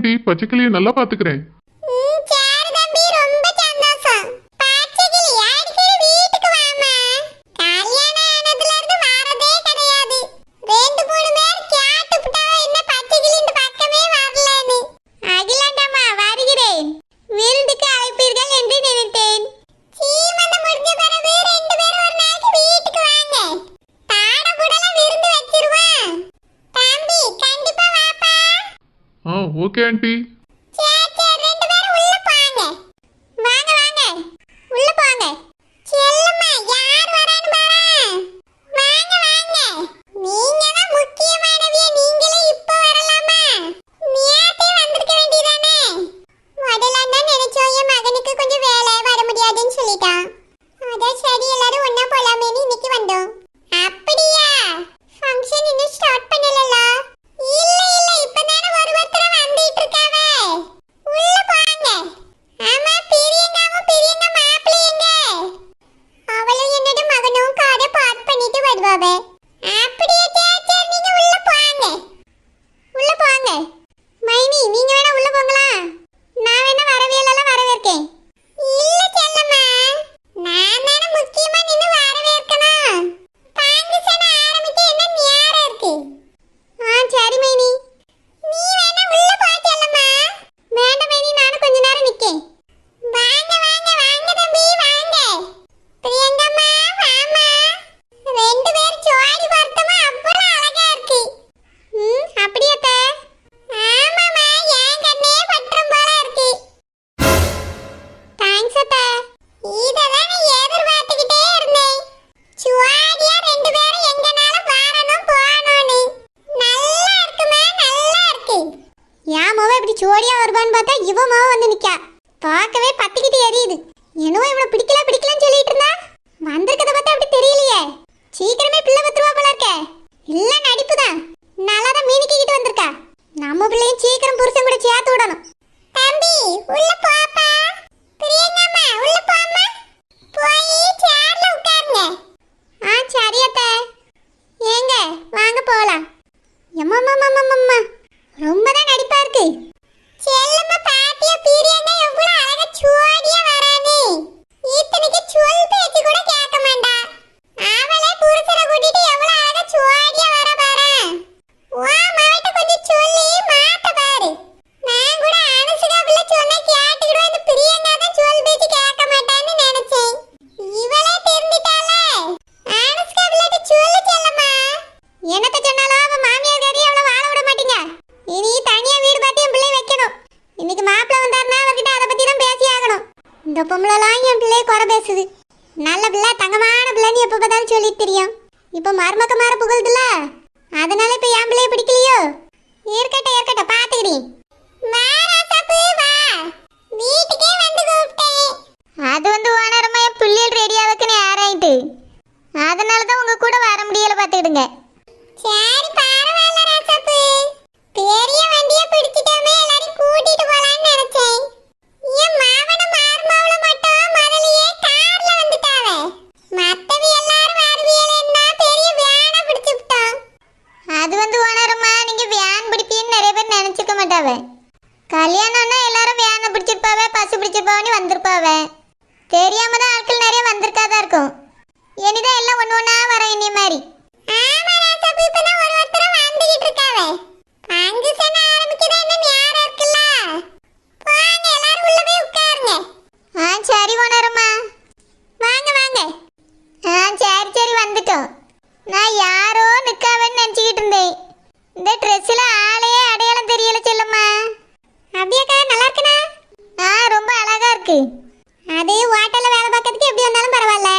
Aunty, பச்சைக்கிளியை நல்லா பாத்துக்கிறேன். Okay aunty. ஜோடியா வருவான்னு பார்த்தா இவ மாவ வந்து நிக்கா. பார்க்கவே பத்திக்கிட்டு எரியுது. என்னவோ இவள பிடிக்கலன்னு சொல்லிட்டு இருந்தா, வந்திருக்கத பார்த்தா அப்படி தெரியலையே. சீக்கிரமே பிள்ளை பத்துருவா போல இருக்கே. இல்ல நடிப்புதான். நல்லாதான் மீனிக்கிட்டு வந்திருக்கா. நம்ம பிள்ளையும் சீக்கிரம் புருஷன் கூட சேர்த்து விடணும். தம்பி உள்ள போப்பா. பிரியங்கம்மா உள்ள போம்மா. போய் சேர்ல உட்காருங்க. சரி அத்தை. ஏங்க வாங்க போலாம். எம்மா ரொம்பதான் நடிப்பா இருக்கு. செல்லம்மா பாத்தியா பிரியங்க எவ்வளவு அழகா சுவாடியா வரானே. இத்தனைக்கு சொல் பேச்சு கூட கேட்க மாட்டா. அவளே புருஷனை கூட்டிட்டு எவ்வளவு அழகா சுவாடியா வர பாரு. வா மாவட்ட கொஞ்சம் சொல்லி மாத்த பாரு. நான் கூட அனுசுகா பிள்ளை சொன்னா கேட்டுக்கிடுவா. இந்த பிரியங்கா தான் சொல் பேச்சு கேட்க மாட்டான்னு நினைச்சேன். இவளே திருந்திட்டாளே. அனுசுகா பிள்ளை சொல்லு செல்லம்மா. என்னத்த சொன்னாலும் அவ மாமியார் காரி அவளை வாழ விட மாட்டீங்க. இனி தனியா வீடு பார்த்து என் பிள்ளை வைக்கணும். இன்னைக்கு மாப்பிள்ள வந்தாருன்னா அவர்கிட்ட அதை பத்தி தான் பேசி ஆகணும். இந்த பொம்பளைலாம் என் பிள்ளைய குறை பேசுது. நல்ல பிள்ளை தங்கமான பிள்ளைன்னு எப்ப பார்த்தாலும் சொல்லிட்டு தெரியும். இப்ப மருமக்க மாற புகழ்துல, அதனால இப்ப என் பிள்ளைய பிடிக்கலையோ. இருக்கட்ட பாத்துக்கிறேன். வீட்டுக்கே வந்து கூப்பிட்டேன். அது வந்து ஓனரமா என் பிள்ளைகள் ரெடியா வைக்கணும் யாராயிட்டு. அதனாலதான் உங்க கூட வர முடியல பாத்துக்கிடுங்க. சரி பரவாயில்ல ராசப்பு. பெரிய வண்டியை பிடிச்சிட்டோமே, எல்லாரும் கூட்டிட்டு போலான்னு நினைச்சேன். என் மாவன மார்மாவுல மட்டும் முதலையே கார்ல வந்துட்டாவே. மத்தவி எல்லாரும் வருவியலன்னா பெரிய வேனை பிடிச்சு விட்டோம். அது வந்து ஓனரமா நீங்க வேன் பிடிப்பீன்னு நிறைய பேர் நினைச்சுக்க மாட்டாவே. கல்யாணம்னா எல்லாரும் வேனை பிடிச்சிருப்பாவே, பசு பிடிச்சிருப்பாவன்னு வந்திருப்பாவே. தெரியாம தான் ஆட்கள் நிறைய வந்திருக்காதான் இருக்கும். இனிதான் எல்லாம் ஒண்ணு ஒண்ணா வர இனிய மாதிரி. ஆமா ராசப்பு, இப்பதான் ஒரு ஒருத்தர் வந்துகிட்டு இருக்காவே. ஃபங்க்ஷன் ஆரம்பிக்குதா இன்னும் நேரம் இருக்குல்ல. வாங்க எல்லாரும் உள்ள போய் உட்காருங்க. சரி ஓனரம்மா. வாங்க சரி வந்துட்டோம். நான் யாரோ நிக்காவேன்னு நினைச்சுக்கிட்டு இருந்தேன். இந்த ட்ரெஸ்ல ஆளையே அடையாளம் தெரியல செல்லம்மா. அப்படியாக்கா நல்லா இருக்குனா? ரொம்ப அழகா இருக்கு. அது ஹோட்டல்ல வேலை பார்க்கறதுக்கு எப்படி வந்தாலும் பரவாயில்ல.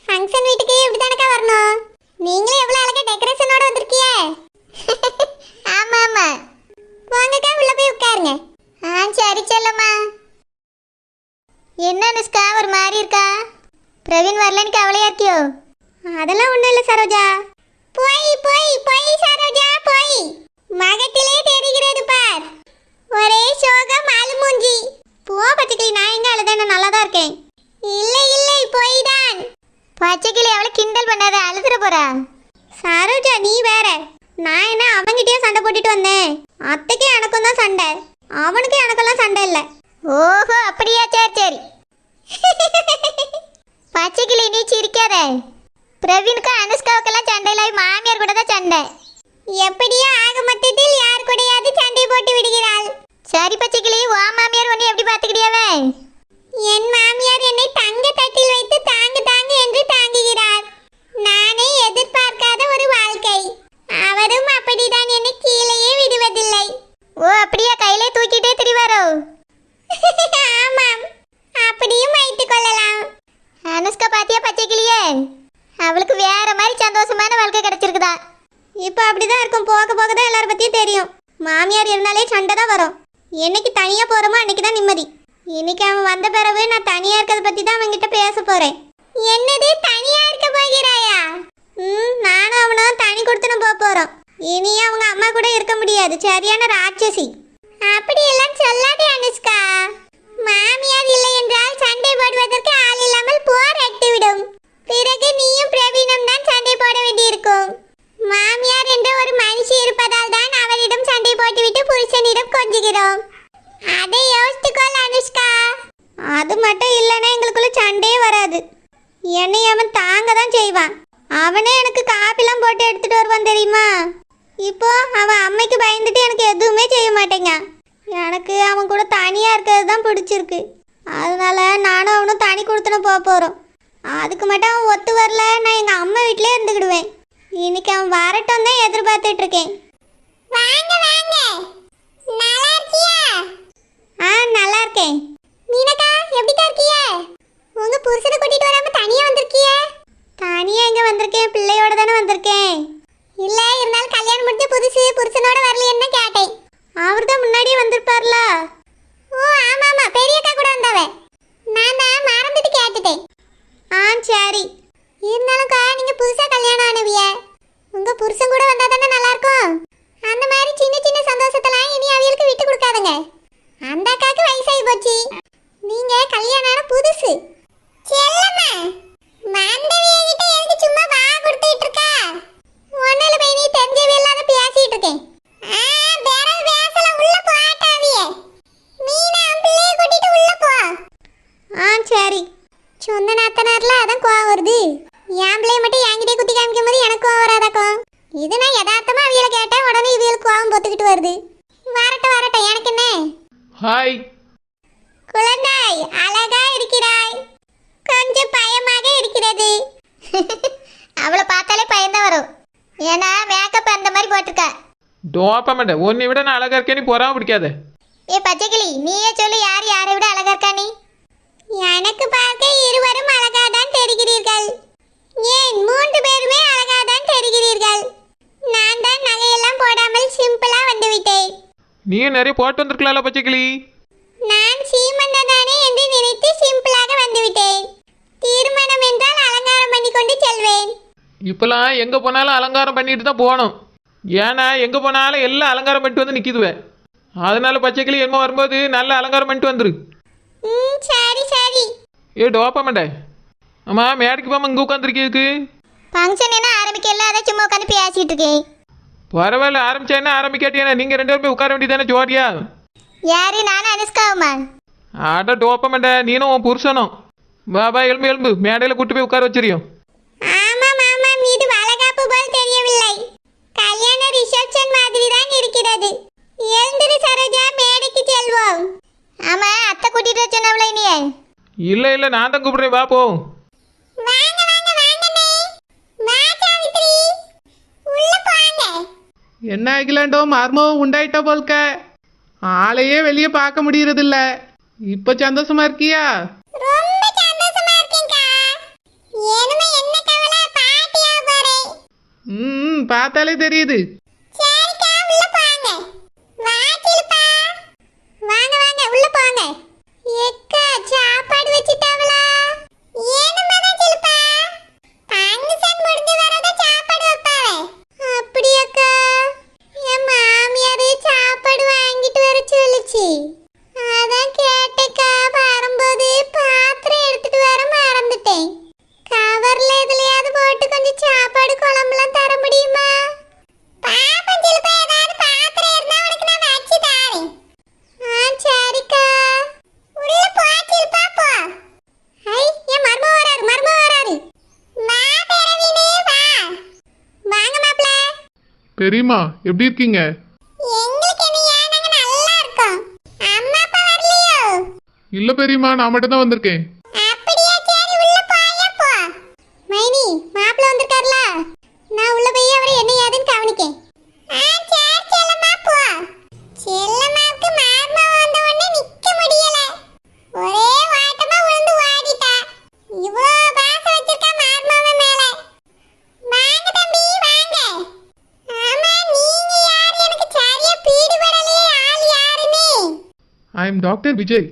ஃபங்க்ஷன் வீட்டுக்கு இப்படி தானக்கா வரணும். நீங்களும் எவ்வளவு அழகா டெக்கரேஷனோட வந்திருக்கீங்க. ஆமா வாங்கக்கா உள்ள போய் உட்காருங்க. சரி செல்லம்மா. என்ன அனுஷ்கா ஒரு மாதிரி இருக்கா? பிரவீன் வரலன்னு கவலையா இருக்கியோ? அதெல்லாம் ஒண்ணும் இல்ல சரோஜா. போய் சரோஜா போய். மகத்திலே தெரிகிறது பார். ஒரே சோகம் அழுமூஞ்சி. போ பச்சைக்கிளி, நான் எங்க அழுதான நல்லாதான் இருக்கேன். இல்லை போய் தான். பச்சைக்கிளி அவளை கிண்டல் பண்ணாத, அழுதுற போறா. சரோஜா நீ வேற. நான் என்ன அவங்கிட்டயே சண்டை போட்டுட்டு வந்தேன். அத்தைக்கு எனக்கும் தான் சண்டை. அவனுக்கு எனக்கெல்லாம் சண்டை இல்லை. ஓஹோ அப்படியா, சரி சரி. பச்சைக்கிளி நீ சிரிக்காத. பிரவீனுக்கு அனுஷ்காவுக்கெல்லாம் சண்டை இல்லை, மாமியார் கூட தான் சண்டை. எப்படியோ ஆக மொத்தத்தில் யார் கூடயாவது சண்டை போட்டு விடுகிறாள். சரி பச்சைக்கிளி, வா மாமியார் உன்னை எப்படி பார்த்துக்கிறியாவே? என் மாமியார் என்னை தங்க தட்டில் வைத்து தாங்கு தாங்கு என்று தாங்குகிறார். நானே எதிர்பார்க்காத ஒரு வாழ்க்கை. அவரும் அப்படிதான், என்னை கீழேயே விடுவதில்லை. ஓ அப்படியா, கையிலே தூக்கிட்டே திரிவாரோ? ஆமாம், அப்படியும் வைத்துக் கொள்ளலாம். அனுஷ்கா பாத்தியா பச்சைக்கிளியே, அவளுக்கு வேற மாதிரி சந்தோஷமான வாழ்க்கை கிடைச்சிருக்குதா. இப்போ அப்படிதான் இருக்கும், போக போக தான் எல்லார பத்தியும் தெரியும். மாமியார் இருந்தாலே சண்டை தான் வரும். என்னைக்கு தனியா போறோமோ அன்னைக்கு தான் நிம்மதி. இன்னைக்கு அவன் வந்த பிறகு நான் தனியா இருக்கிறத பத்தி தான் அவன்கிட்ட பேச போறேன். என்னது, தனியா இருக்க போகிறாயா? நானும் அவனும் தனி கொடுத்துன்னு போறோம். இனி அவங்க அம்மா கூட இருக்க முடியாது, சரியான ராட்சசி. அப்படியெல்லாம் சொல்லாதே அனுஷ்கா. மாமியார் இல்லை என்றால் சண்டை போடுவதற்கு ஆள் இல்லாமல் போர் அட்டுவிடும். பிறகு நீயும் பிரவீனும் தான் சண்டை போட வேண்டியிருக்கும். மாமியார் என்ற ஒரு மனுஷி இருப்பதால் தான் அவரிடம் சண்டை போட்டுவிட்டு புருஷனிடம் கொஞ்சுகிறோம். அதை யோசித்துக்கொள் அனுஷ்கா. அது மட்டும் இல்லைன்னா எங்களுக்குள்ள சண்டையே வராது. என்னை அவன் தாங்க தான் செய்வான். அவனே எனக்கு காப்பிலாம் போட்டு எடுத்துட்டு வருவான் தெரியுமா. இப்போ அவன் அம்மைக்கு பயந்துட்டு எனக்கு எதுவுமே செய்ய மாட்டேங்க. எனக்கு அவன் கூட தனியா இருக்கிறது தான் பிடிச்சிருக்கு. அதனால நானும் அவனும் தனி கொடுத்துன்னு போறோம். அதுக்கு மட்டும் அவன் ஒத்து வரல, நான் எங்க அம்மா வீட்டிலே இருந்துக்கிடுவேன். இன்னைக்கு அவன் வரட்டும் தான் எதிர்பார்த்துட்டு இருக்கேன். வாங்க வாங்க, நல்லா இருக்கியா? நல்லா இருக்கேன். மீனக்கா எப்படிக்கா இருக்கிய? உங்க புருஷனை கூட்டிட்டு வராம தனியா வந்திருக்கிய? தனியா எங்க வந்திருக்கேன், பிள்ளையோட தானே வந்திருக்கேன். இல்ல இருந்தாலும் கல்யாணம் முடிஞ்ச புதுசு, புருஷனோட வரலையேன்னு கேட்டேன். அவர் தான் முன்னாடியே வந்திருப்பார்ல. ஓ ஆமா ஆமா, பெரியக்கா கூட வந்தவ. நான் தான் மறந்துட்டு கேட்டுட்டேன். சரி. இருந்தாலும்க்கா நீங்க புதுசா கல்யாணம் ஆனவிய, உங்க புருஷன் கூட வந்தா தானே நல்லா இருக்கும். அந்த மாதிரி சின்ன சின்ன சந்தோஷத்தெல்லாம் இனி அவங்களுக்கு விட்டு கொடுக்காதுங்க. அந்த அக்காக்கு வயசாகி போச்சு, நீங்க கல்யாணம் ஆன புதுசு. செல்லம்மா, மாண்டவியகிட்ட எதுக்கு சும்மா வா கொடுத்துட்டு இருக்கா? ஒன்னால போய் நீ தெரிஞ்சவே இல்லாத பேசிட்டு இருக்கேன். வேற பேசல, உள்ள போட்டாவிய. மீனா பிள்ளைய கூட்டிட்டு உள்ள போ. சரி. சொந்த நாத்தனார்ல அதான் கோவம் வருது. என் பிள்ளைய மட்டும் என்கிட்டே குத்தி காமிக்கும் போது எனக்கு கோவம் வராதாக்கும். இது நான் யதார்த்தமா அவியலை கேட்டேன், உடனே இவியலுக்கு கோவம் பொத்துக்கிட்டு வருது. வரட்டும் வரட்டும், எனக்கு என்ன. ஹாய் குழந்தாய், அழகா இருக்கிறாய். கொஞ்சம் பயமாக இருக்கிறது. அவளை பார்த்தாலே பயந்தான் வரும். ஏன்னா மேக்கப் அந்த மாதிரி போட்டிருக்கா. டோப்பமெண்ட உன்னை விட நான் அழகா இருக்கேன், நீ பொறாம பிடிக்காத. ஏ பச்சைக்கிளி, நீயே சொல்லு, யார் யாரை விட அழகா இருக்கா நீ? எனக்கு பார்க்க இருவரும் அழகா தான் தெரிகிறீர்கள். ஏன் 3 பேருமே அழகா தான் தெரிகிறீர்கள். நான் தான் நகையெல்லாம் போடாமல் சிம்பிளா வந்து விட்டேன். நீயும் நிறைய போட்டு வந்திருக்கலாம்ல பச்சைக்கிளி. நான் சீமந்ததானே என்று நினைத்து சிம்பிளாக வந்து விட்டேன். திருமணம் என்றால் அலங்காரம் பண்ணி கொண்டு செல்வேன். இப்பெல்லாம் எங்க போனாலும் அலங்காரம் பண்ணிட்டு தான் போகணும். ஏன்னா எங்க போனாலும் எல்லாம் அலங்காரம் பண்ணிட்டு வந்து நிக்குதுவேன். அதனால பச்சைக்கிளி என்ன வரும்போது நல்ல அலங்காரம் பண்ணிட்டு வந்துரு. சரி சரி. ஏ டோப்பமெண்ட, ஆமா மேடைக்கு போகாம இங்கே உட்காந்துருக்கீருக்கு. ஃபங்க்ஷன் என்ன ஆரம்பிக்கல, அதை சும்மா உட்காந்து பேசிட்டு இருக்கேன். பரவாயில்ல, ஆரம்பிச்சா என்ன ஆரம்பிக்காட்டியா, நீங்க 2 பேரும் போய் உட்கார வேண்டியதானே ஜோடியா? யாரு, நானும் அனுஷ்காவுமா? ஆட டோப்பமெண்ட, நீனும் உன் புருஷனும். பாபா எலும்பு எலும்பு மேடையில் கூட்டு போய் உட்கார வச்சிரியும். ஆமாம் ஆமாம், இது வளகாப்பு போல் தெரியவில்லை. கல்யாண ரிசப்ஷன் மாதிரி தான் இருக்கிறது. எழுந்திரு சரோஜா, மேடைக்கு செல்வோம். ஆமா, அத்தை கூட்டிட்டு வச்சனவளை நீ? இல்லை இல்லை, நான் தான் கூப்பிடுறேன், வா போ. வாங்க வாங்க வாங்கண்ணே. வா சாவித்ரி, உள்ள போங்க. என்ன ஆகிலாண்டோ மர்மம் உண்டாயிட்டா போல்க. ஆளையே வெளியே பார்க்க முடியறதில்ல. இப்ப சந்தோஷமா இருக்கியா? ரொம்ப சந்தோஷமா இருக்கேன்க்கா. ஏனுமே என்ன கவலை, பாட்டியா போறேன். பார்த்தாலே தெரியுது. சரிக்கா, உள்ள போங்க. வா சிலுப்பா, வாங்க வாங்க உள்ள போங்க. எக்கா சாப்பாடு வச்சிட்டாவளா? ஏனுமே தான் சிலுப்பா, ஃபங்க்ஷன் முடிஞ்சு வரத சாப்பாடு வைப்பாவே. அப்படியாக்கா? என் மாமியார் சாப்பாடு வாங்கிட்டு வர சொல்லுச்சு. அதான் கேட்டேக்கா, வரும்போது பாத்திரம் எடுத்துட்டு வர மறந்துட்டேன். கவர்ல எதுலயாவது போட்டு கொஞ்சம் சாப்பாடு குழம்புலாம் தர முடியுமா? பெரியம்மா எப்படி இருக்கீங்க? எங்களுக்கு என்னையா நாங்க நல்லா இருக்கோம். அம்மா அப்பா வரலையோ? இல்ல பெரியம்மா, நான் மட்டும் தான் வந்திருக்கேன். அப்படியே சரி உள்ள போயா போ. மைனி மாப்பிள்ள வந்திருக்கார்ல, நான் உள்ள போய் அவரை என்ன ஏதுன்னு கவனிக்கேன். சரி செல்லம்மா போ. செல்லம்மாவுக்கு மார்மா வந்த உடனே நிக்க முடியல, ஒரே வாட்டமா விழுந்து ஓடிட்டா. இவ்வளோ பாசம் வச்சிருக்கா மார்மாவ மேல. வாங்க தம்பி வாங்க. ஆமா நீங்க யார் எனக்கு சரியா பீடுபடலையே, ஆள் யாருன்னு? I am doctor Vijay.